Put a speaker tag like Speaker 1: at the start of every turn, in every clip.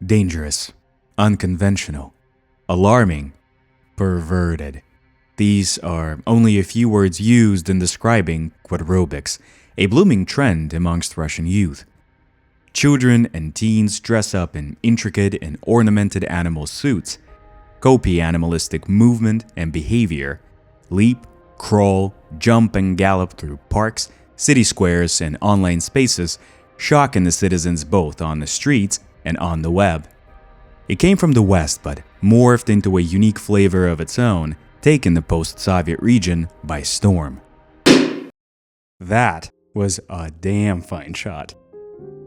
Speaker 1: Dangerous, unconventional, alarming, perverted. These are only a few words used in describing quadrobics, a blooming trend amongst Russian youth. Children and teens dress up in intricate and ornamented animal suits, copy animalistic movement and behavior, leap, crawl, jump and gallop through parks, city squares, and online spaces, shocking the citizens both on the streets and on the web. It came from the West but morphed into a unique flavor of its own, taking the post-Soviet region by storm. That was a damn fine shot.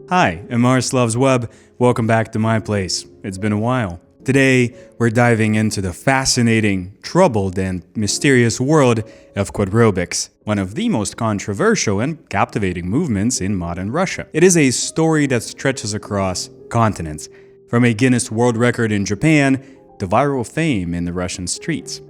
Speaker 1: Hi, I'm Mars Loves Web. Welcome back to my place. It's been a while. Today, we're diving into the fascinating, troubled, and mysterious world of quadrobics, one of the most controversial and captivating movements in modern Russia. It is a story that stretches across continents, from a Guinness World Record in Japan to viral fame in the Russian streets.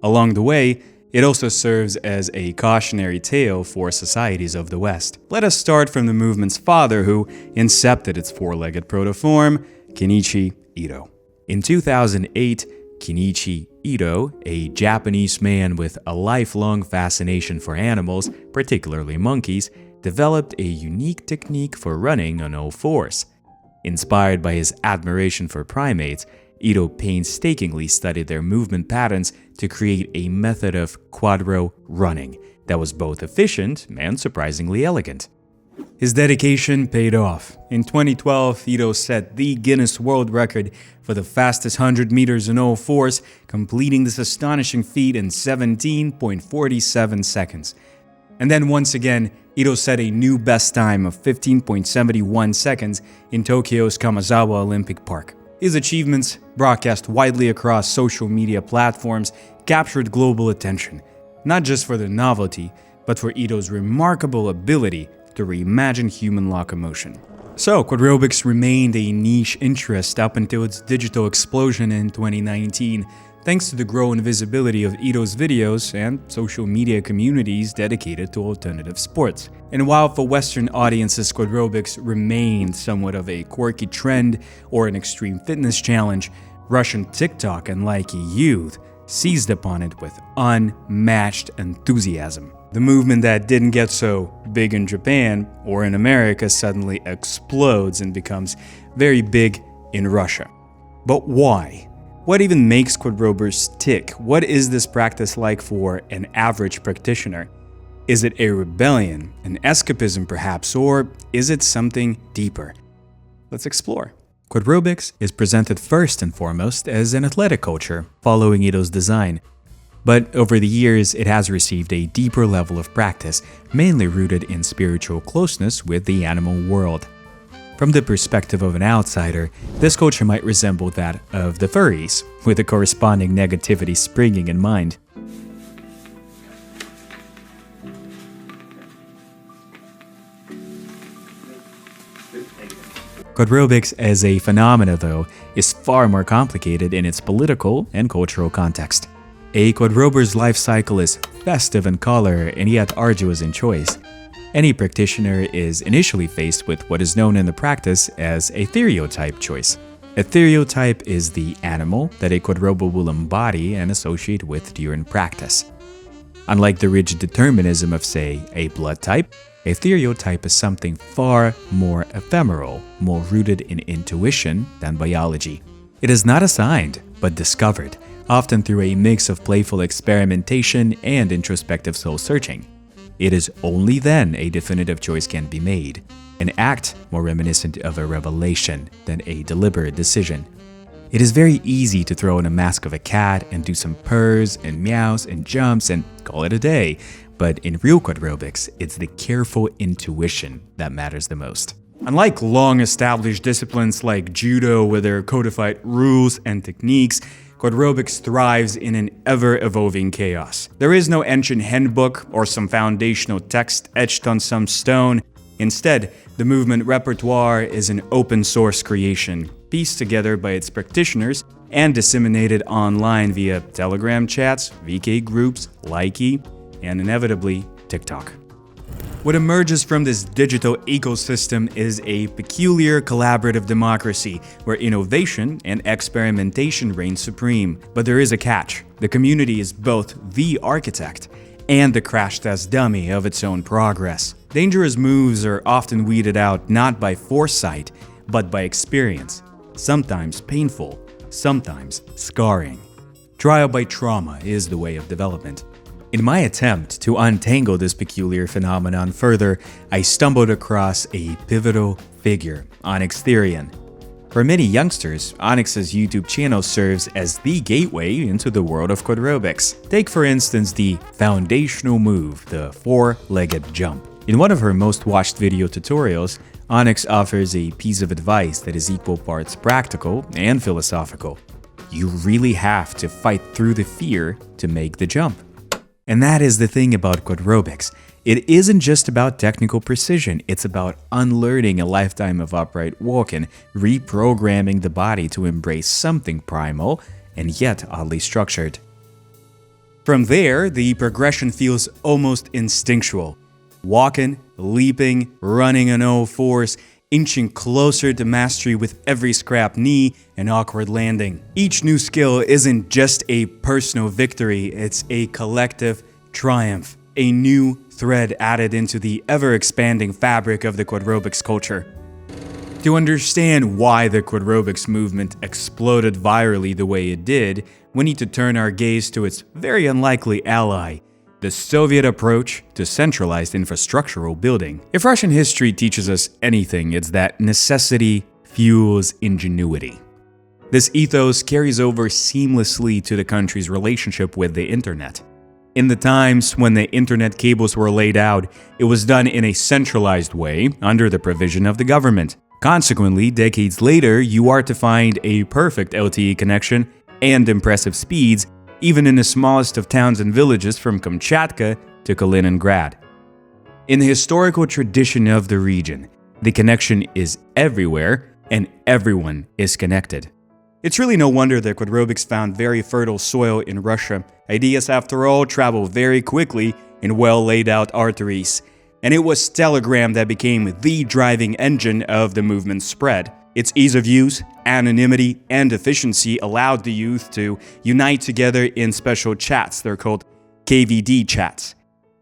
Speaker 1: Along the way, it also serves as a cautionary tale for societies of the West. Let us start from the movement's father, who incepted its four-legged protoform, Kenichi Ito. In 2008, Kenichi Ito, a Japanese man with a lifelong fascination for animals, particularly monkeys, developed a unique technique for running on all fours. Inspired by his admiration for primates, Ito painstakingly studied their movement patterns to create a method of quadro running that was both efficient and surprisingly elegant. His dedication paid off. In 2012, Ito set the Guinness World Record for the fastest 100 meters in all fours, completing this astonishing feat in 17.47 seconds. And then once again, Ito set a new best time of 15.71 seconds in Tokyo's Kamizawa Olympic Park. His achievements, broadcast widely across social media platforms, captured global attention, not just for their novelty, but for Ito's remarkable ability to reimagine human locomotion. So, quadrobics remained a niche interest up until its digital explosion in 2019, thanks to the growing visibility of Ito's videos and social media communities dedicated to alternative sports. And while for Western audiences quadrobics remained somewhat of a quirky trend or an extreme fitness challenge, Russian TikTok and likey youth seized upon it with unmatched enthusiasm. The movement that didn't get so big in Japan or in America suddenly explodes and becomes very big in Russia. But why? What even makes quadrobers tick? What is this practice like for an average practitioner? Is it a rebellion, an escapism perhaps, or is it something deeper? Let's explore. Quadrobics is presented first and foremost as an athletic culture, following Ito's design. But over the years, it has received a deeper level of practice, mainly rooted in spiritual closeness with the animal world. From the perspective of an outsider, this culture might resemble that of the Furries, with the corresponding negativity springing in mind. Quadrobics as a phenomena, though, is far more complicated in its political and cultural context. A quadrober's life cycle is festive in color and yet arduous in choice. Any practitioner is initially faced with what is known in the practice as a stereotype choice. A stereotype is the animal that a quadrober will embody and associate with during practice. Unlike the rigid determinism of, say, a blood type, a stereotype is something far more ephemeral, more rooted in intuition than biology. It is not assigned, but discovered, often through a mix of playful experimentation and introspective soul-searching. It is only then a definitive choice can be made, an act more reminiscent of a revelation than a deliberate decision. It is very easy to throw on a mask of a cat and do some purrs and meows and jumps and call it a day, but in real quadrobics, it's the careful intuition that matters the most. Unlike long-established disciplines like judo with their codified rules and techniques, quadrobics thrives in an ever-evolving chaos. There is no ancient handbook or some foundational text etched on some stone. Instead, the movement repertoire is an open-source creation, pieced together by its practitioners and disseminated online via Telegram chats, VK groups, likey, and inevitably TikTok. What emerges from this digital ecosystem is a peculiar collaborative democracy where innovation and experimentation reign supreme. But there is a catch. The community is both the architect and the crash test dummy of its own progress. Dangerous moves are often weeded out not by foresight, but by experience. Sometimes painful, sometimes scarring. Trial by trauma is the way of development. In my attempt to untangle this peculiar phenomenon further, I stumbled across a pivotal figure, OnyxTherian. For many youngsters, Onyx's YouTube channel serves as the gateway into the world of quadrobics. Take for instance the foundational move, the four-legged jump. In one of her most watched video tutorials, Onyx offers a piece of advice that is equal parts practical and philosophical. You really have to fight through the fear to make the jump. And that is the thing about quadrobics. It isn't just about technical precision, it's about unlearning a lifetime of upright walking, reprogramming the body to embrace something primal and yet oddly structured. From there, the progression feels almost instinctual. Walking, leaping, running on all fours, inching closer to mastery with every scrapped knee and awkward landing. Each new skill isn't just a personal victory, it's a collective triumph, a new thread added into the ever-expanding fabric of the quadrobics culture. To understand why the quadrobics movement exploded virally the way it did, we need to turn our gaze to its very unlikely ally, the Soviet approach to centralized infrastructural building. If Russian history teaches us anything, it's that necessity fuels ingenuity. This ethos carries over seamlessly to the country's relationship with the internet. In the times when the internet cables were laid out, it was done in a centralized way under the provision of the government. Consequently, decades later, you are to find a perfect LTE connection and impressive speeds even in the smallest of towns and villages from Kamchatka to Kaliningrad. In the historical tradition of the region, the connection is everywhere and everyone is connected. It's really no wonder that quadrobics found very fertile soil in Russia. Ideas, after all, travel very quickly in well-laid-out arteries. And it was Telegram that became the driving engine of the movement's spread. Its ease of use, anonymity, and efficiency allowed the youth to unite together in special chats. They're called KVD chats,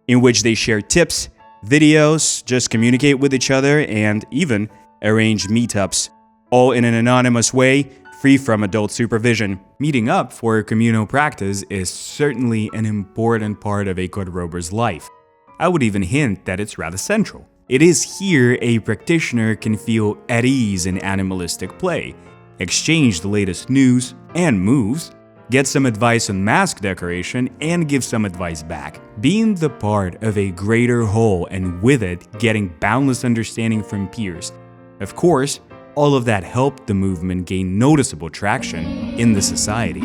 Speaker 1: in which they share tips, videos, just communicate with each other, and even arrange meetups, all in an anonymous way, free from adult supervision. Meeting up for communal practice is certainly an important part of a quadrober's life. I would even hint that it's rather central. It is here a practitioner can feel at ease in animalistic play, exchange the latest news and moves, get some advice on mask decoration, and give some advice back. Being the part of a greater whole and with it getting boundless understanding from peers. Of course, all of that helped the movement gain noticeable traction in the society.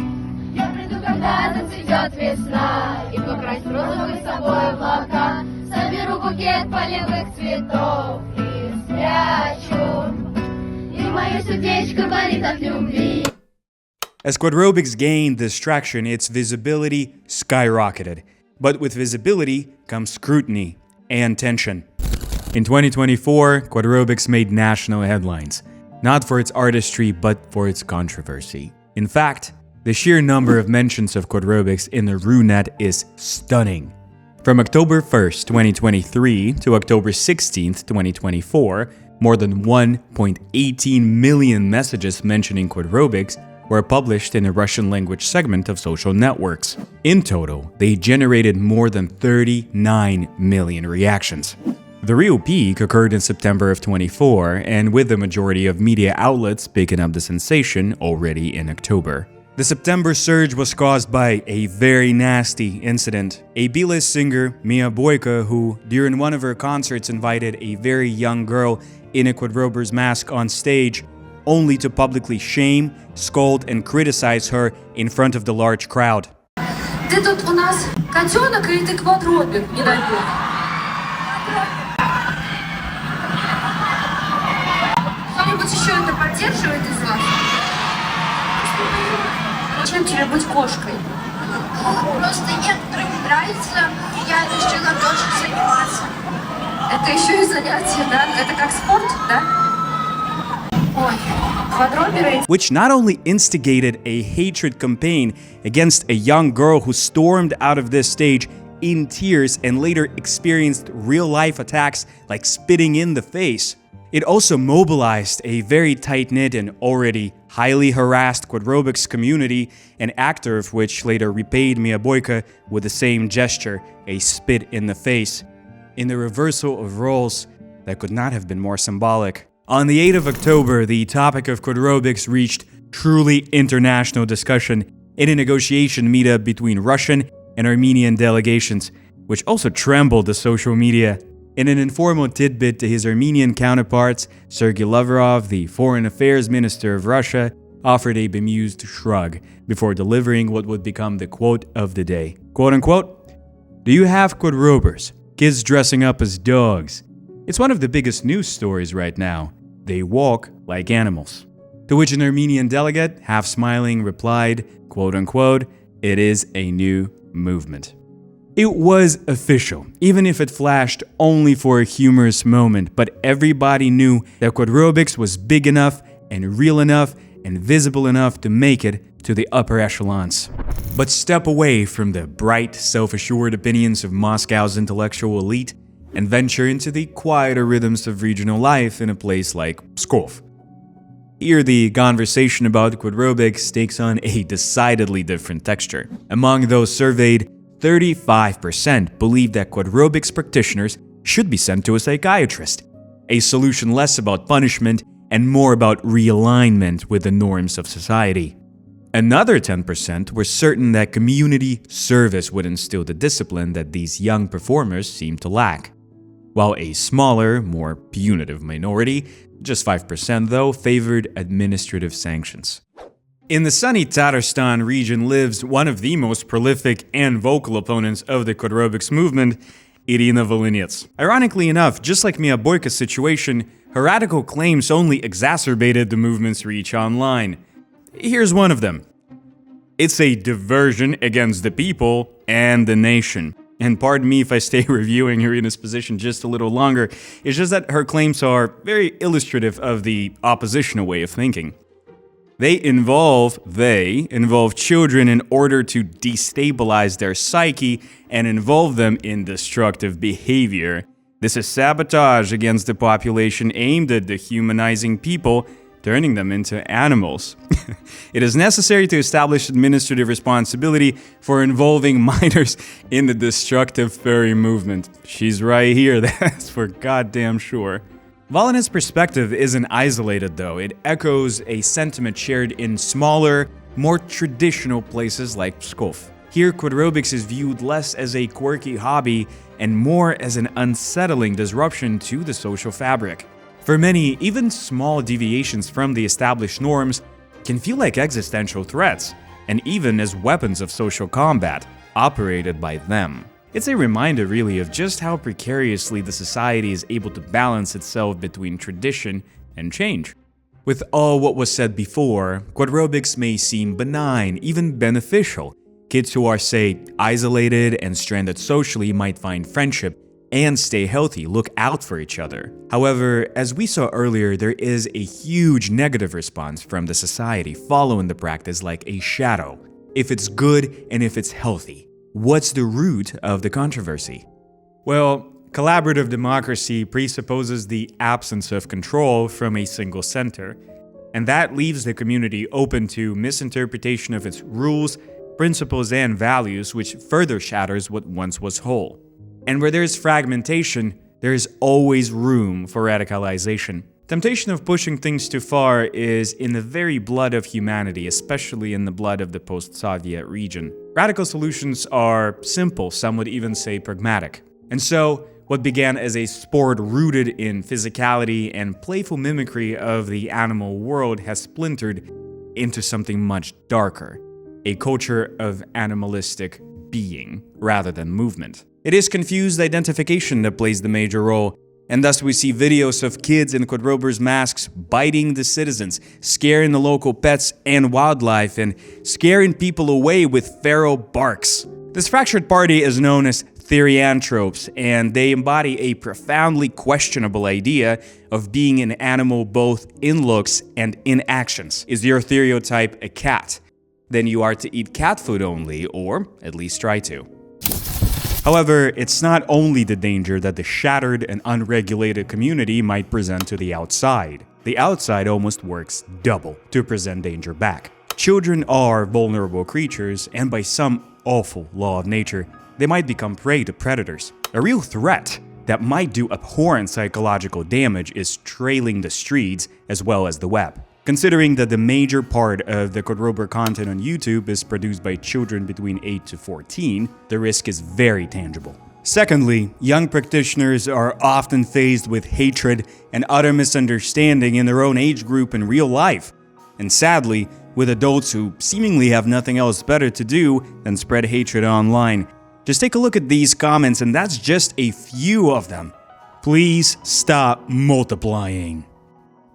Speaker 1: As quadrobics gained this traction, its visibility skyrocketed. But with visibility comes scrutiny and tension. In 2024, quadrobics made national headlines, not for its artistry, but for its controversy. In fact, the sheer number of mentions of quadrobics in the RuNet is stunning. From October 1st, 2023 to October 16th, 2024, more than 1.18 million messages mentioning quadrobics were published in the Russian-language segment of social networks. In total, they generated more than 39 million reactions. The real peak occurred in September of 24, and with the majority of media outlets picking up the sensation already in October. The September surge was caused by a very nasty incident. A B-list singer, Mia Boyka, who during one of her concerts invited a very young girl in a quadrober's mask on stage, only to publicly shame, scold, and criticize her in front of the large crowd.
Speaker 2: Ты тут у нас котенок или ты квадробик, не дай бог? Кто-нибудь еще это поддерживает из вас? Чем тебе быть кошкой? Просто некоторым нравится, я решила тоже заниматься. Это еще и занятие, да? Это как спорт, да? Ой, квадроберы.
Speaker 1: Which not only instigated a hatred campaign against a young girl who stormed out of this stage in tears and later experienced real-life attacks like spitting in the face, it also mobilized a very tight-knit and already highly harassed Quadrobics community, an actor of which later repaid Mia Boyka with the same gesture, a spit in the face, in the reversal of roles that could not have been more symbolic. On the 8th of October, the topic of Quadrobics reached truly international discussion in a negotiation meetup between Russian and Armenian delegations, which also trembled the social media. In an informal tidbit to his Armenian counterparts, Sergei Lavrov, the foreign affairs minister of Russia, offered a bemused shrug before delivering what would become the quote of the day. Quote unquote, "Do you have quadrobers? Kids dressing up as dogs. It's one of the biggest news stories right now. They walk like animals." To which an Armenian delegate, half smiling, replied, quote unquote, "It is a new movement." It was official, even if it flashed only for a humorous moment, but everybody knew that Quadrobics was big enough and real enough and visible enough to make it to the upper echelons. But step away from the bright, self-assured opinions of Moscow's intellectual elite and venture into the quieter rhythms of regional life in a place like Pskov. Here, the conversation about Quadrobics takes on a decidedly different texture. Among those surveyed, 35% believe that Quadrobics practitioners should be sent to a psychiatrist, a solution less about punishment and more about realignment with the norms of society. Another 10% were certain that community service would instill the discipline that these young performers seem to lack, while a smaller, more punitive minority, just 5% though, favored administrative sanctions. In the sunny Tatarstan region lives one of the most prolific and vocal opponents of the Quadrobics movement, Irina Volynets. Ironically enough, just like Mia Boyka's situation, her radical claims only exacerbated the movement's reach online. Here's one of them. It's a diversion against the people and the nation. And pardon me if I stay reviewing Irina's position just a little longer, it's just that her claims are very illustrative of the oppositional way of thinking. They involve children in order to destabilize their psyche and involve them in destructive behavior. This is sabotage against the population aimed at dehumanizing people, turning them into animals. It is necessary to establish administrative responsibility for involving minors in the destructive furry movement. She's right here, that's for goddamn sure. Volynets' perspective isn't isolated though, it echoes a sentiment shared in smaller, more traditional places like Pskov. Here, Quadrobics is viewed less as a quirky hobby and more as an unsettling disruption to the social fabric. For many, even small deviations from the established norms can feel like existential threats, and even as weapons of social combat, operated by them. It's a reminder, really, of just how precariously the society is able to balance itself between tradition and change. With all what was said before, Quadrobics may seem benign, even beneficial. Kids who are, say, isolated and stranded socially might find friendship and stay healthy, look out for each other. However, as we saw earlier, there is a huge negative response from the society following the practice like a shadow. If it's good and if it's healthy. What's the root of the controversy? Well, collaborative democracy presupposes the absence of control from a single center, and that leaves the community open to misinterpretation of its rules, principles, and values, which further shatters what once was whole. And where there's fragmentation, there is always room for radicalization. Temptation of pushing things too far is in the very blood of humanity, especially in the blood of the post-Soviet region. Radical solutions are simple, some would even say pragmatic. And so, what began as a sport rooted in physicality and playful mimicry of the animal world has splintered into something much darker, a culture of animalistic being rather than movement. It is confused identification that plays the major role, and thus we see videos of kids in Quadrobers masks biting the citizens, scaring the local pets and wildlife, and scaring people away with feral barks. This fractured party is known as therianthropes, and they embody a profoundly questionable idea of being an animal both in looks and in actions. Is your stereotype a cat? Then you are to eat cat food only, or at least try to. However, it's not only the danger that the shattered and unregulated community might present to the outside. The outside almost works double to present danger back. Children are vulnerable creatures, and by some awful law of nature, they might become prey to predators. A real threat that might do abhorrent psychological damage is trailing the streets as well as the web. Considering that the major part of the Quadrober content on YouTube is produced by children between 8 to 14, the risk is very tangible. Secondly, young practitioners are often faced with hatred and utter misunderstanding in their own age group in real life, and sadly, with adults who seemingly have nothing else better to do than spread hatred online. Just take a look at these comments, and that's just a few of them. Please stop multiplying.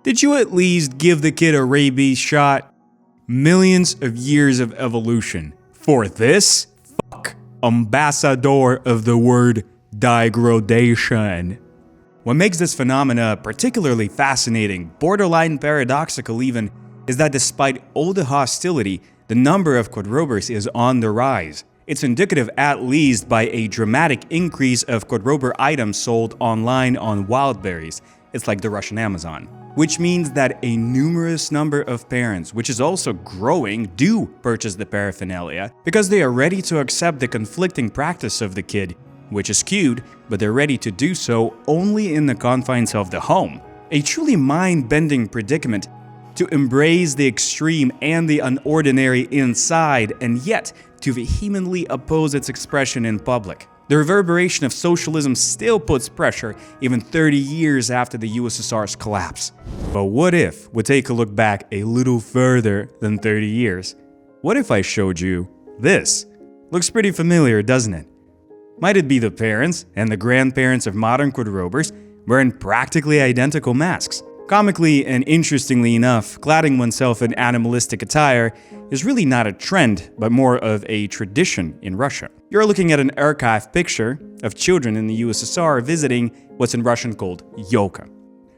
Speaker 1: Did you at least give the kid a rabies shot? Millions of years of evolution. For this? Fuck. Ambassador of the word degradation. What makes this phenomena particularly fascinating, borderline paradoxical even, is that despite all the hostility, the number of Quadrobers is on the rise. It's indicative at least by a dramatic increase of Quadrober items sold online on Wildberries. It's like the Russian Amazon. Which means that a numerous number of parents, which is also growing, do purchase the paraphernalia because they are ready to accept the conflicting practice of the kid, which is cute, but they're ready to do so only in the confines of the home. A truly mind-bending predicament to embrace the extreme and the unordinary inside, and yet to vehemently oppose its expression in public. The reverberation of socialism still puts pressure even 30 years after the USSR's collapse. But what if we take a look back a little further than 30 years? What if I showed you this? Looks pretty familiar, doesn't it? Might it be the parents and the grandparents of modern Quadrobers wearing practically identical masks? Comically and interestingly enough, cladding oneself in animalistic attire is really not a trend, but more of a tradition in Russia. You're looking at an archive picture of children in the USSR visiting what's in Russian called Yolka.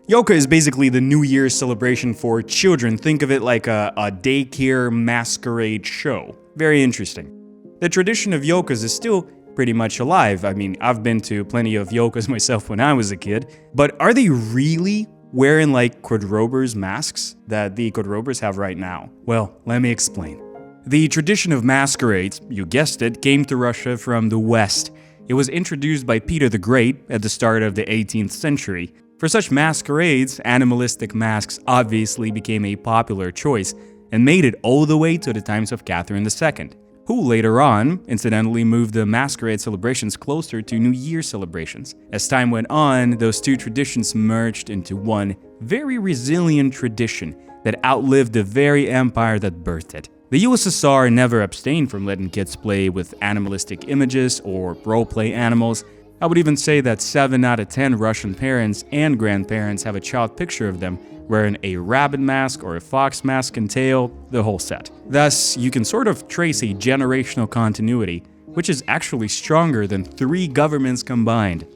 Speaker 1: Yolka is basically the New Year's celebration for children. Think of it like a daycare masquerade show. Very interesting. The tradition of Yolkas is still pretty much alive. I mean, I've been to plenty of Yolkas myself when I was a kid, but are they really wearing like Quadrobers masks that the Quadrobers have right now? Well, let me explain. The tradition of masquerades, you guessed it, came to Russia from the West. It was introduced by Peter the Great at the start of the 18th century. For such masquerades, animalistic masks obviously became a popular choice and made it all the way to the times of Catherine II, who later on, incidentally, moved the masquerade celebrations closer to New Year celebrations. As time went on, those two traditions merged into one very resilient tradition that outlived the very empire that birthed it. The USSR never abstained from letting kids play with animalistic images or role-play animals. I would even say that 7 out of 10 Russian parents and grandparents have a child picture of them wearing a rabbit mask or a fox mask and tail, the whole set. Thus, you can sort of trace a generational continuity, which is actually stronger than 3 governments combined.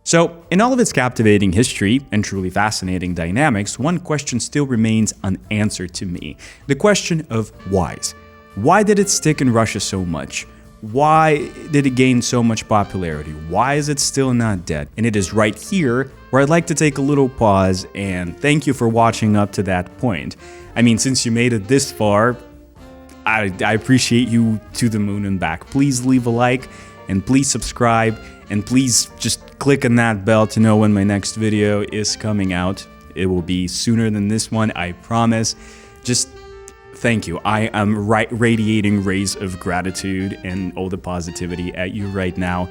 Speaker 1: So, in all of its captivating history and truly fascinating dynamics, one question still remains unanswered to me. The question of whys. Why did it stick in Russia so much? Why did it gain so much popularity? Why is it still not dead? And it is right here where I'd like to take a little pause and thank you for watching up to that point. I mean, since you made it this far, I appreciate you to the moon and back. Please leave a like and please subscribe and please just click on that bell to know when my next video is coming out. It will be sooner than this one, I promise. Just thank you. I am radiating rays of gratitude and all the positivity at you right now.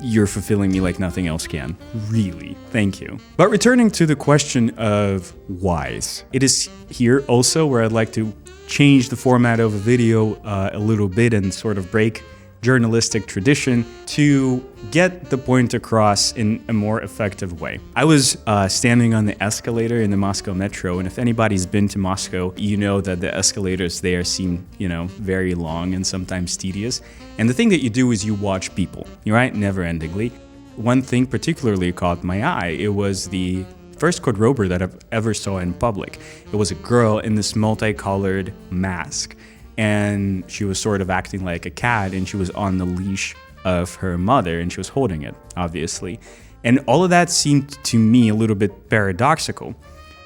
Speaker 1: You're fulfilling me like nothing else can. Really, thank you. But returning to the question of whys, it is here also where I'd like to change the format of a video a little bit and sort of break journalistic tradition to get the point across in a more effective way. I was standing on the escalator in the Moscow metro, and if anybody's been to Moscow, you know that the escalators there seem, very long and sometimes tedious. And the thing that you do is you watch people, right? Never-endingly. One thing particularly caught my eye. It was the first quadrober that I've ever saw in public. It was a girl in this multicolored mask, and she was sort of acting like a cat, and she was on the leash of her mother, and she was holding it, obviously. And all of that seemed to me a little bit paradoxical,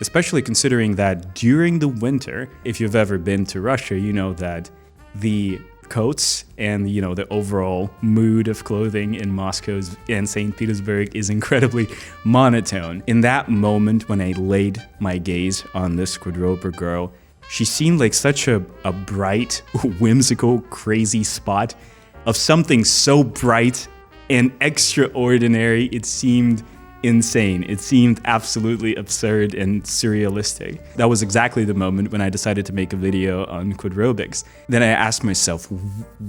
Speaker 1: especially considering that during the winter, if you've ever been to Russia, you know that the coats and the overall mood of clothing in Moscow and St. Petersburg is incredibly monotone. In that moment when I laid my gaze on this quadrober girl, she seemed like such a bright, whimsical, crazy spot of something so bright and extraordinary. It seemed insane. It seemed absolutely absurd and surrealistic. That was exactly the moment when I decided to make a video on Quadrobics. Then I asked myself,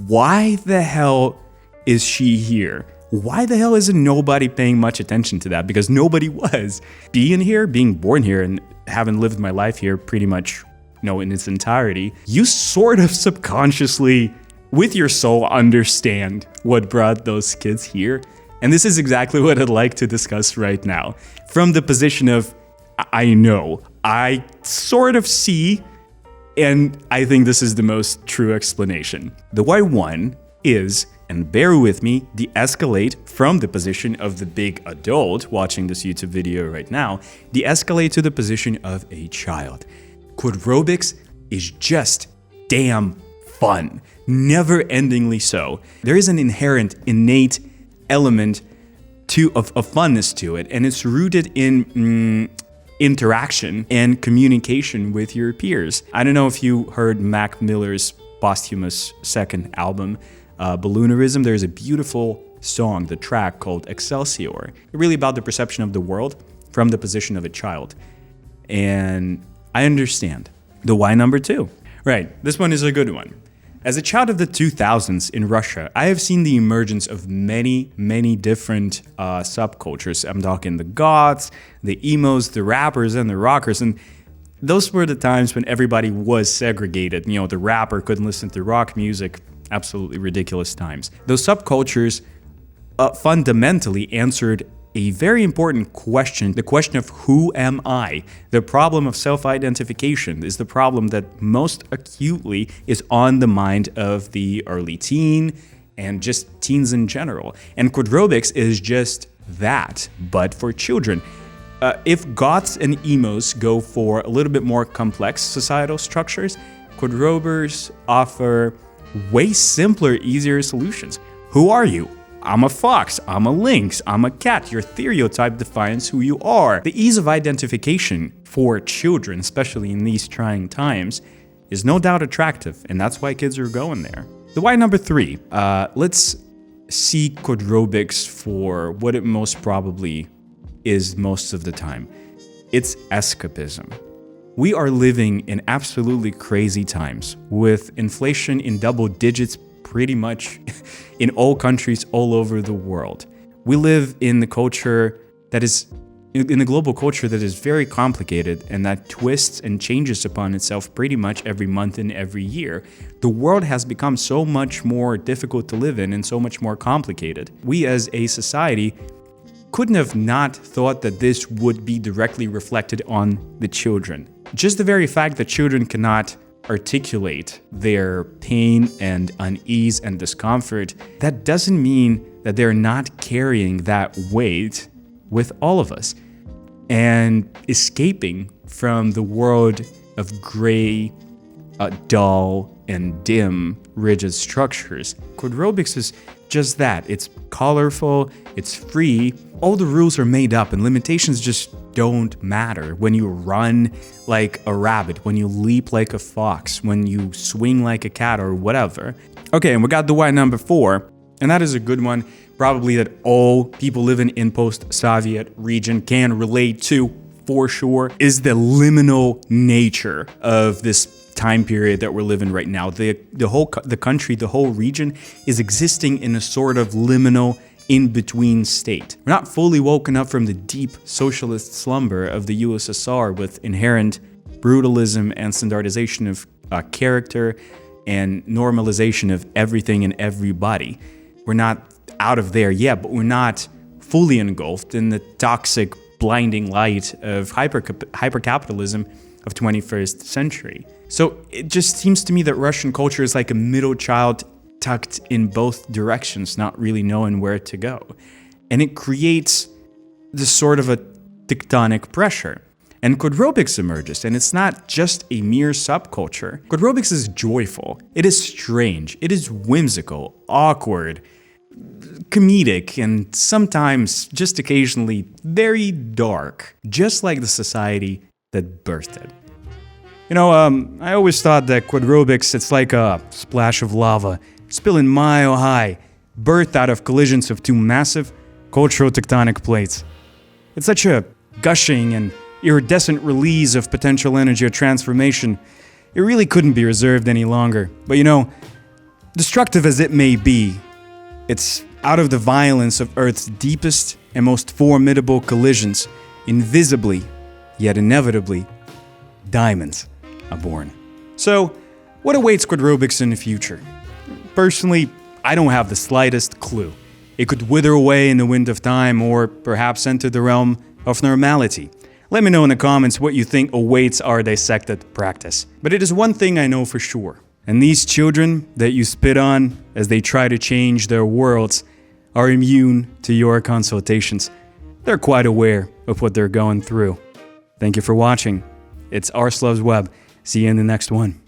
Speaker 1: why the hell is she here? Why the hell isn't nobody paying much attention to that? Because nobody was. Being born here and having lived my life here pretty much, in its entirety, you sort of subconsciously, with your soul, understand what brought those kids here. And this is exactly what I'd like to discuss right now. From the position of, I know, I sort of see, and I think this is the most true explanation. The why one is, and bear with me, de-escalate from the position of the big adult watching this YouTube video right now, de-escalate to the position of a child. Quadrobics is just damn fun, never-endingly so. There is an inherent, innate element of funness to it, and it's rooted in interaction and communication with your peers. I don't know if you heard Mac Miller's posthumous second album, Balloonerism. There's a beautiful song, the track called Excelsior, really about the perception of the world from the position of a child. And I understand. The why number two. Right, this one is a good one. As a child of the 2000s in Russia, I have seen the emergence of many, many different subcultures. I'm talking the goths, the emos, the rappers, and the rockers. And those were the times when everybody was segregated. The rapper couldn't listen to rock music. Absolutely ridiculous times. Those subcultures fundamentally answered a very important question, the question of who am I? The problem of self-identification is the problem that most acutely is on the mind of the early teen and just teens in general. And Quadrobics is just that, but for children. If goths and emos go for a little bit more complex societal structures, Quadrobers offer way simpler, easier solutions. Who are you? I'm a fox, I'm a lynx, I'm a cat. Your stereotype defines who you are. The ease of identification for children, especially in these trying times, is no doubt attractive, and that's why kids are going there. The why number three, let's see Quadrobics for what it most probably is most of the time. It's escapism. We are living in absolutely crazy times, with inflation in double digits pretty much in all countries all over the world. We live in the culture that is, in the global culture that is very complicated and that twists and changes upon itself pretty much every month and every year. The world has become so much more difficult to live in and so much more complicated. We as a society couldn't have not thought that this would be directly reflected on the children. Just the very fact that children cannot articulate their pain and unease and discomfort, that doesn't mean that they're not carrying that weight with all of us and escaping from the world of gray, dull, and dim, rigid structures. Quadrobics is just that. It's colorful, it's free, all the rules are made up and limitations just don't matter. When you run like a rabbit, when you leap like a fox, when you swing like a cat or whatever. Okay, and we got the why number 4, and that is a good one, probably that all people living in post-Soviet region can relate to for sure, is the liminal nature of this time period that we're living right now. The country, the whole region is existing in a sort of liminal in-between state. We're not fully woken up from the deep socialist slumber of the USSR with inherent brutalism and standardization of character and normalization of everything and everybody. We're not out of there yet, but we're not fully engulfed in the toxic, blinding light of hyper-capitalism of 21st century. So it just seems to me that Russian culture is like a middle child tucked in both directions, not really knowing where to go. And it creates this sort of a tectonic pressure. And Quadrobics emerges, and it's not just a mere subculture. Quadrobics is joyful, it is strange, it is whimsical, awkward, comedic, and sometimes, just occasionally, very dark, just like the society that birthed it. You know, I always thought that Quadrobics, it's like a splash of lava, spilling mile high, birthed out of collisions of two massive cultural tectonic plates. It's such a gushing and iridescent release of potential energy or transformation. It really couldn't be reserved any longer. But you know, destructive as it may be, it's out of the violence of Earth's deepest and most formidable collisions, invisibly, yet inevitably, diamonds are born. So, what awaits Quadrobics in the future? Personally, I don't have the slightest clue. It could wither away in the wind of time, or perhaps enter the realm of normality. Let me know in the comments what you think awaits our dissected practice. But it is one thing I know for sure. And these children that you spit on as they try to change their worlds are immune to your consultations. They're quite aware of what they're going through. Thank you for watching. It's Arslov's Web. See you in the next one.